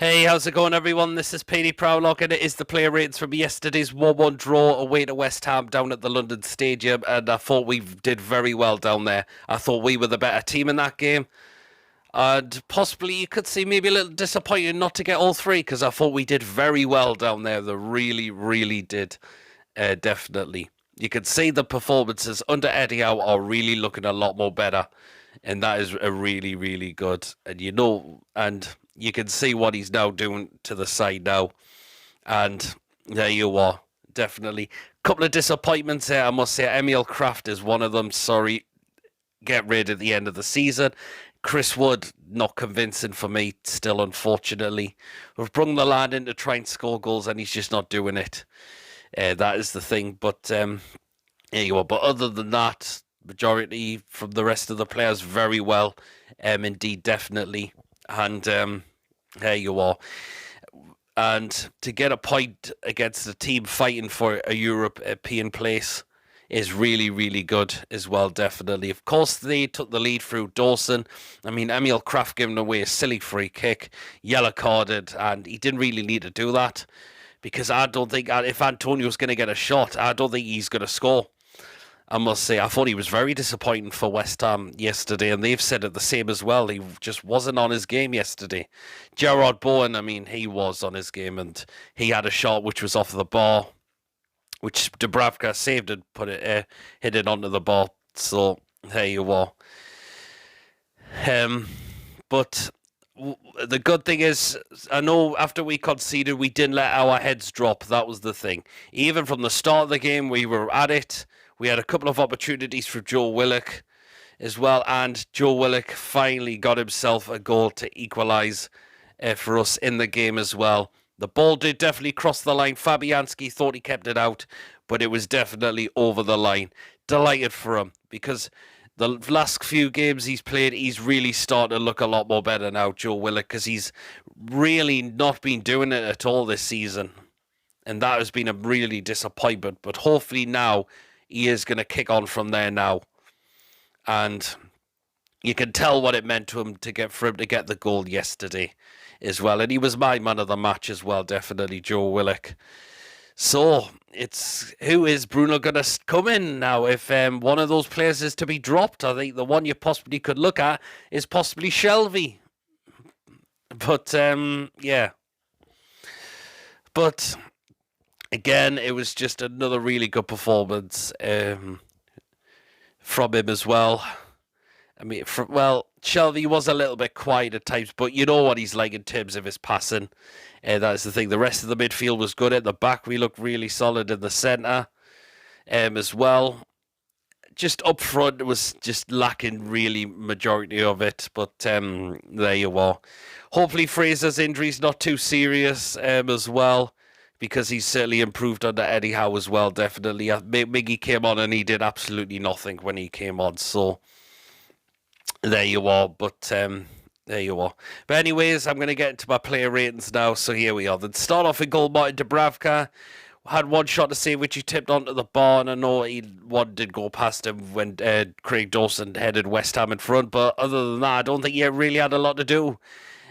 Hey, how's it going, everyone? This is Petey Proudlock, and it is the player ratings from yesterday's 1-1 draw away to West Ham down at the London Stadium, and I thought we did very well down there. I thought we were the better team in that game, and possibly you could see maybe a little disappointed not to get all three, because I thought we did very well down there. They really, really did, definitely. You can see the performances under Eddie Howe are really looking a lot more better, and that is a really, really good. And you can see what he's now doing to the side now. And there you are, definitely. Couple of disappointments there, I must say. Emil Kraft is one of them. Sorry, get rid at the end of the season. Chris Wood, not convincing for me still, unfortunately. We've brought the lad in to try and score goals, and he's just not doing it. That is the thing. But there you are. But other than that, majority from the rest of the players very well. Indeed, definitely. And there you are. And to get a point against a team fighting for a European place is really, really good as well, definitely. Of course, they took the lead through Dawson. I mean, Emil Kraft giving away a silly free kick, yellow carded, and he didn't really need to do that because I don't think if Antonio's going to get a shot, I don't think he's going to score. I must say, I thought he was very disappointing for West Ham yesterday, and they've said it the same as well. He just wasn't on his game yesterday. Gerard Bowen, I mean, he was on his game, and he had a shot which was off the bar, which Dubravka saved and hit it onto the bar. So there you are. But the good thing is, I know after we conceded, we didn't let our heads drop. That was the thing. Even from the start of the game, we were at it. We had a couple of opportunities for Joe Willock as well, and Joe Willock finally got himself a goal to equalise for us in the game as well. The ball did definitely cross the line. Fabianski thought he kept it out, but it was definitely over the line. Delighted for him, because the last few games he's played, he's really started to look a lot more better now, Joe Willock, because he's really not been doing it at all this season. And that has been a really disappointment, but hopefully now he is going to kick on from there now. And you can tell what it meant to him for him to get the goal yesterday as well. And he was my man of the match as well, definitely, Joe Willock. So, who is Bruno going to come in now? If one of those players is to be dropped, I think the one you possibly could look at is possibly Shelby. But, yeah. But again, it was just another really good performance from him as well. I mean, Shelby was a little bit quiet at times, but you know what he's like in terms of his passing. That's the thing. The rest of the midfield was good. At the back, we looked really solid in the centre as well. Just up front, it was just lacking really majority of it, but there you are. Hopefully Fraser's injury's not too serious as well, because he's certainly improved under Eddie Howe as well, definitely. Miggy came on and he did absolutely nothing when he came on, so there you are. But there you are. But anyways, I'm going to get into my player ratings now, so here we are. Then start off in goal, Martin Dubravka. Had one shot to save, which he tipped onto the bar, and I know one did go past him when Craig Dawson headed West Ham in front, but other than that, I don't think he really had a lot to do.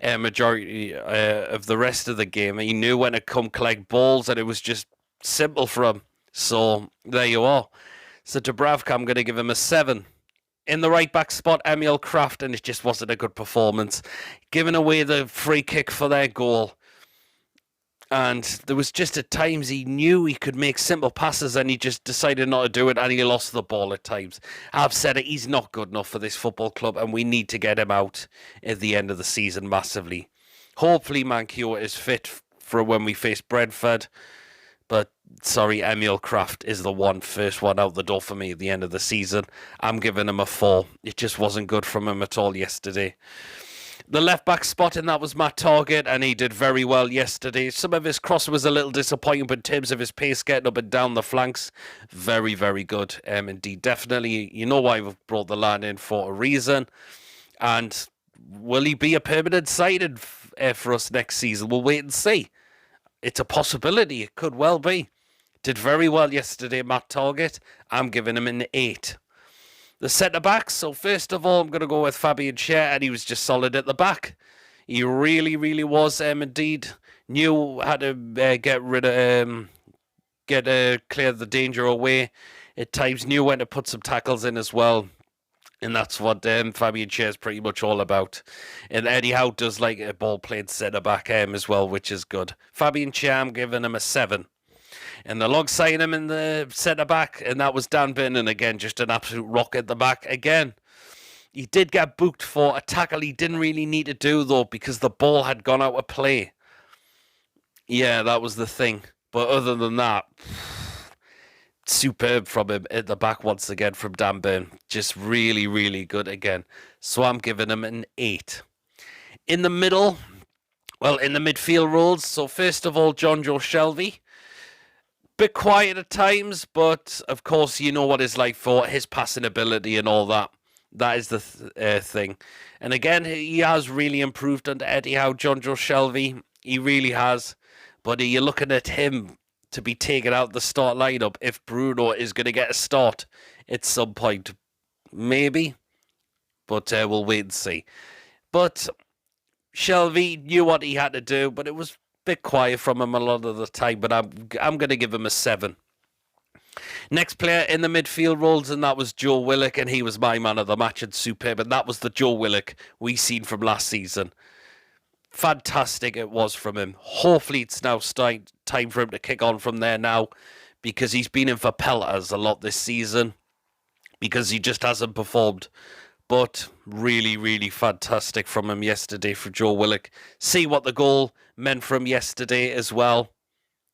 Majority of the rest of the game. He knew when to come collect balls, and it was just simple for him. So there you are. So Dubravka, I'm going to give him a 7. In the right back spot, Emil Kraft, and it just wasn't a good performance. Giving away the free kick for their goal. And there was just at times he knew he could make simple passes and he just decided not to do it, and he lost the ball at times. I've said it, he's not good enough for this football club, and we need to get him out at the end of the season massively. Hopefully Mankiewicz is fit for when we face Brentford. But sorry, Emil Kraft is the first one out the door for me at the end of the season. I'm giving him a 4. It just wasn't good from him at all yesterday. The left-back spot, and that was my target, and he did very well yesterday. Some of his cross was a little disappointing, but in terms of his pace getting up and down the flanks, very, very good. Indeed, definitely, you know why we've brought the lad in for a reason. And will he be a permanent signing for us next season? We'll wait and see. It's a possibility. It could well be. Did very well yesterday, Matt Target. I'm giving him an 8. The centre-backs, so first of all, I'm going to go with Fabian Schär, and he was just solid at the back. He really, really was. Indeed, knew how to get rid of, clear the danger away. At times, knew when to put some tackles in as well. And that's what Fabian Schär is pretty much all about. And Eddie Howe does like a ball-playing centre-back as well, which is good. Fabian Schär, I'm giving him a 7. And alongside him in the centre-back, and that was Dan Burn, and again, just an absolute rock at the back. Again, he did get booked for a tackle he didn't really need to do, though, because the ball had gone out of play. Yeah, that was the thing. But other than that, superb from him at the back once again from Dan Burn. Just really, really good again. So I'm giving him an 8. In the middle, well, in the midfield roles, so first of all, John Joe Shelvey. Bit quiet at times, but of course you know what it's like for his passing ability and all that. That is the thing. And again, he has really improved under Eddie Howe, John Joe Shelvey. He really has. But you're looking at him to be taken out the start lineup if Bruno is going to get a start at some point. Maybe. But we'll wait and see. But Shelvey knew what he had to do, but it was bit quiet from him a lot of the time, but I'm going to give him a 7. Next player in the midfield roles, and that was Joe Willock, and he was my man of the match and superb, and that was the Joe Willock we seen from last season. Fantastic it was from him. Hopefully it's now time for him to kick on from there now, because he's been in for pelters a lot this season, because he just hasn't performed. But really, really fantastic from him yesterday for Joe Willock. See what the goal meant from yesterday as well.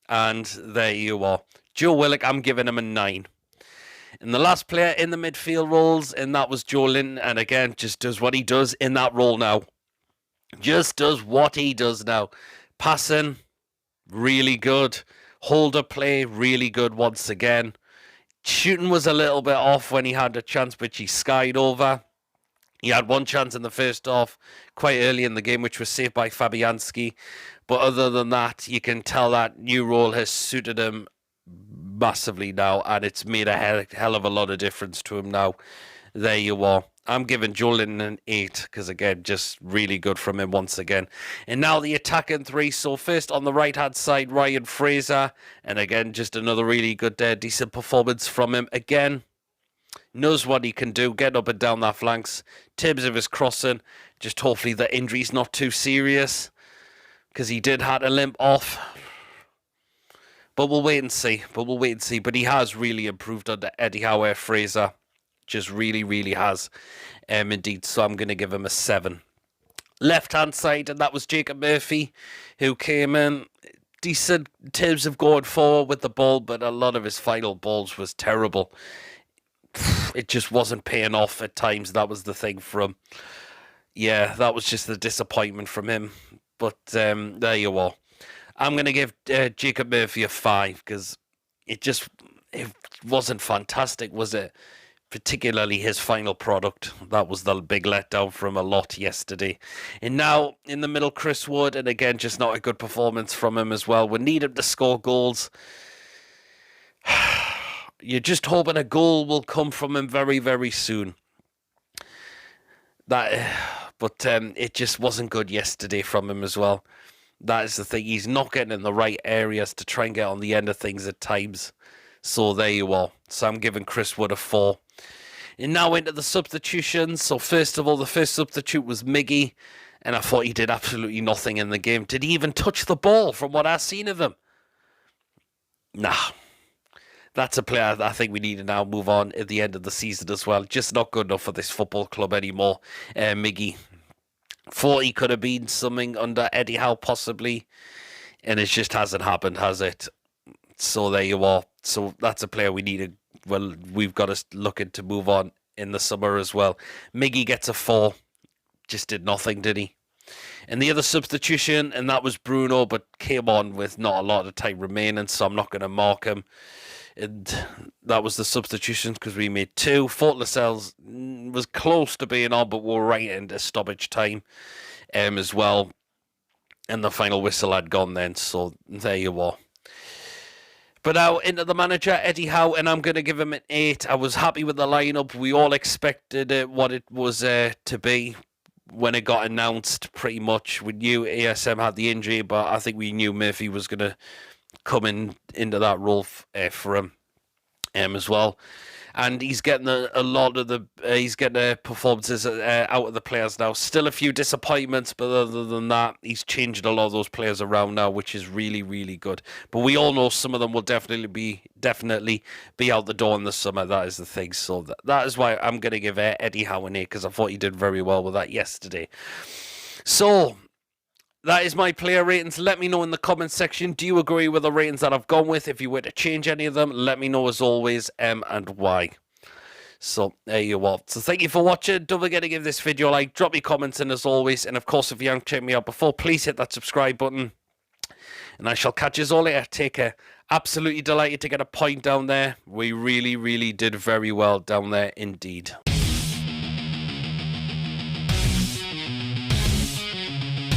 And there you are. Joe Willock, I'm giving him a 9. And the last player in the midfield roles, and that was Joe Linton. And again, just does what he does in that role now. Just does what he does now. Passing, really good. Holder play, really good once again. Shooting was a little bit off when he had a chance, which he skied over. He had one chance in the first half quite early in the game, which was saved by Fabianski. But other than that, you can tell that new role has suited him massively now, and it's made a hell of a lot of difference to him now. There you are. I'm giving Joe Linton an 8, because again, just really good from him once again. And now the attacking 3. So first on the right-hand side, Ryan Fraser. And again, just another really good, decent performance from him. Again, knows what he can do, getting up and down that flanks. In terms of his crossing, just hopefully the injury's not too serious, because he did have to limp off. But we'll wait and see. But he has really improved under Eddie Howe, Fraser. Just really, really has. Indeed. So I'm going to give him a 7. Left-hand side, and that was Jacob Murphy, who came in decent in terms of going forward with the ball, but a lot of his final balls was terrible. It just wasn't paying off at times. That was the thing from... Yeah, that was just the disappointment from him. But there you are. I'm going to give Jacob Murphy a 5, because it wasn't fantastic, was it? Particularly his final product. That was the big letdown from a lot yesterday. And now in the middle, Chris Wood, and again, just not a good performance from him as well. We need him to score goals. You're just hoping a goal will come from him very, very soon. But it just wasn't good yesterday from him as well. That is the thing. He's not getting in the right areas to try and get on the end of things at times. So there you are. So I'm giving Chris Wood a 4. And now into the substitutions. So first of all, the first substitute was Miggy. And I thought he did absolutely nothing in the game. Did he even touch the ball from what I've seen of him? Nah. That's a player that I think we need to now move on at the end of the season as well. Just not good enough for this football club anymore. Miggy. Thought he could have been something under Eddie Howe possibly. And it just hasn't happened, has it? So there you are. So that's a player we need to... Well, we've got to look into move on in the summer as well. Miggy gets a 4. Just did nothing, did he? And the other substitution, and that was Bruno, but came on with not a lot of time remaining, so I'm not going to mark him. And that was the substitutions, because we made 2. Fort Lascelles was close to being on, but we're right into stoppage time as well. And the final whistle had gone then, so there you are. But now into the manager, Eddie Howe, and I'm going to give him an 8. I was happy with the lineup. We all expected what it was to be. when it got announced, pretty much we knew ASM had the injury, but I think we knew Murphy was going to come into that role for him as well. And he's getting a lot of the he's getting performances out of the players now. Still a few disappointments, but other than that, he's changed a lot of those players around now, which is really, really good. But we all know some of them will definitely be out the door in the summer. That is the thing. So that is why I'm going to give Eddie Howe an A, because I thought he did very well with that yesterday. So that is my player ratings. Let me know in the comment section. Do you agree with the ratings that I've gone with? If you were to change any of them, let me know as always, and why. So there you are. So thank you for watching. Don't forget to give this video a like, drop your comments in as always. And of course, if you haven't checked me out before, please hit that subscribe button. And I shall catch you all later. Take care. Absolutely delighted to get a point down there. We really, really did very well down there indeed.